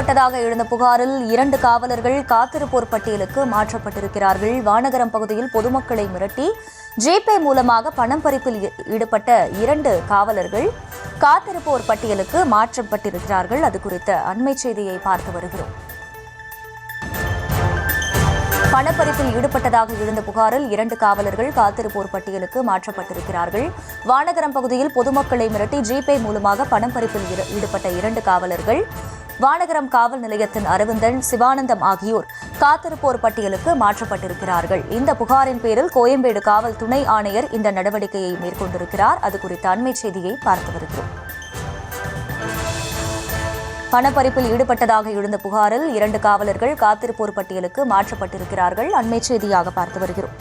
ஈடுபட்டதாக எழுந்த புகாரில் 2 காவலர்கள் காத்திருப்போர் பட்டியலுக்கு மாற்றப்பட்டிருக்கிறார்கள். வானகரம் பகுதியில் பொதுமக்களை மிரட்டி ஜிபே மூலமாக பணம் பறிப்பில் ஈடுபட்ட 2 காவலர்கள் காத்திருப்போர் பட்டியலுக்கு மாற்றப்பட்டிருக்கிறார்கள். அது குறித்த அண்மை செய்தியை பார்த்து வருகிறோம். பணப்பறிப்பில் ஈடுபட்டதாக எழுந்த புகாரில் 2 காவலர்கள் காத்திருப்போர் பட்டியலுக்கு மாற்றப்பட்டிருக்கிறார்கள். வானகரம் பகுதியில் பொதுமக்களை மிரட்டி ஜிபே மூலமாக பணம் பறிப்பில் ஈடுபட்ட 2 காவலர்கள் வானகரம் காவல் நிலையத்தின் அரவிந்தன், சிவானந்தம் ஆகியோர் காத்திருப்போர் பட்டியலுக்கு மாற்றப்பட்டிருக்கிறார்கள். இந்த புகாரின் பேரில் கோயம்பேடு காவல் துணை ஆணையர் இந்த நடவடிக்கையை மேற்கொண்டிருக்கிறார். அது குறித்த அண்மை செய்தியை பார்த்து வருகிறோம். பணப்பறிப்பில் ஈடுபட்டதாக எழுந்த புகாரில் 2 காவலர்கள் காத்திருப்போர் பட்டியலுக்கு மாற்றப்பட்டிருக்கிறார்கள். அண்மை செய்தியாக பார்த்து வருகிறோம்.